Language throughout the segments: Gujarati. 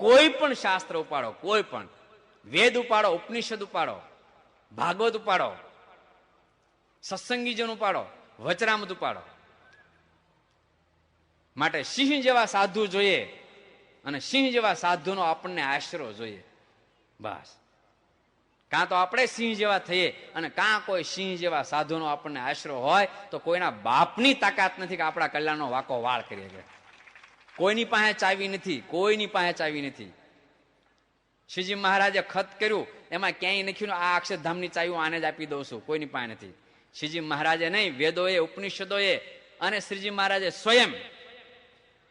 કોઈ પણ શાસ્ત્ર ઉપાડો, કોઈ પણ વેદ ઉપાડો, ઉપનિષદ ઉપાડો, ભાગવત ઉપાડો, સત્સંગીજન ઉપાડો, વચરામૃત ઉપાડો. માટે સિંહ જેવા સાધુ જોઈએ અને સિંહ જેવા સાધુનો આપણને આશરો જોઈએ. બસ. કાં તો આપણે સિંહ જેવા થઈએ અને કાં કોઈ સિંહ જેવા સાધુનો આપણને આશરો હોય તો કોઈના બાપની તાકાત નથી કે આપણા કલ્યાણનો વાંકો વાળ કરીએ કે. કોઈની પાસે ચાવી નથી, કોઈની પાસે ચાવી નથી. શ્રીજી મહારાજે ખત કર્યું, એમાં ક્યાંય લખ્યું આ અક્ષરધામની ચાવી આને જ આપી દઉં છું, કોઈની પાસે નથી. શ્રીજી મહારાજે નહીં, વેદોએ, ઉપનિષદોએ અને શ્રીજી મહારાજે સ્વયં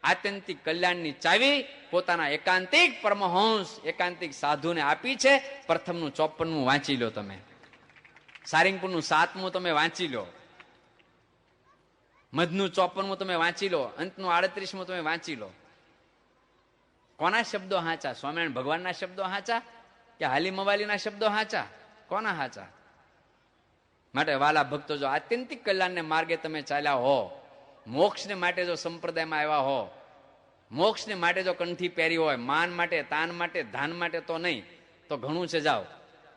આત્યંતિક કલ્યાણની ચાવી પોતાના એકાંતિક પરમહંસ એકાંતિક સાધુને આપી છે. પ્રથમનું 54મું વાંચી લો તમે, સારિંગપુરનું 7મું તમે વાંચી લો, મધનું 54મું તમે વાંચી લો, અંતનું 38મું તમે વાંચી લો. કોના શબ્દો હાચા? સ્વામિનારાયણ ભગવાનના શબ્દો હાચા કે હાલી મવાલીના શબ્દો હાચા? કોના હાચા? માટે વાલા ભક્તો, જો આત્યંતિક કલ્યાણને માર્ગે તમે ચાલ્યા હો, મોક્ષને માટે જો સંપ્રદાયમાં આવ્યા હો, મોક્ષને માટે જો કંઠી પહેરી હોય, માન માટે, તાન માટે, ધાન માટે તો નહીં, તો ઘણું છે જાઓ.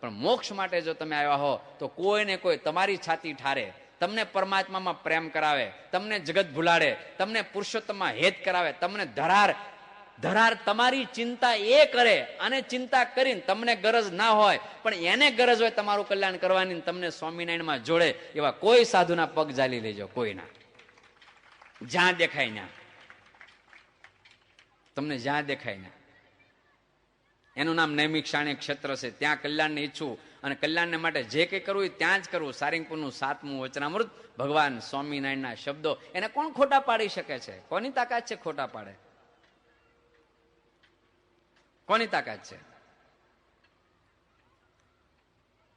પણ મોક્ષ માટે જો તમે આવ્યા હો તો કોઈને કોઈ તમારી છાતી ઠારે, તમને પરમાત્મામાં પ્રેમ કરાવે, તમને જગત ભૂલાડે, તમને પુરુષોત્તમમાં હેત કરાવે, તમને ધરાર તમારી ચિંતા એ કરે અને ચિંતા કરીને તમને ગરજ ના હોય પણ એને ગરજ હોય તમારું કલ્યાણ કરવાની, તમને સ્વામિનારાયણમાં જોડે એવા કોઈ સાધુના પગ ઝાલી લેજો. કોઈના, જ્યાં દેખાય ના, તમને જ્યાં દેખાય ના. એનું નામ નૈમિક શાણે ક્ષેત્ર છે. ત્યાં કલ્યાણને ઈચ્છું અને કલ્યાણને માટે જે કંઈ કરવું હોય ત્યાં જ કરવું. સારિંગપુરનું 7મું વચનામૃત, ભગવાન સ્વામિનારાયણના શબ્દો, એને કોણ ખોટા પાડી શકે છે? કોની તાકાત છે ખોટા પાડે? કોની તાકાત છે?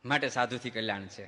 માટે સાધુથી કલ્યાણ છે.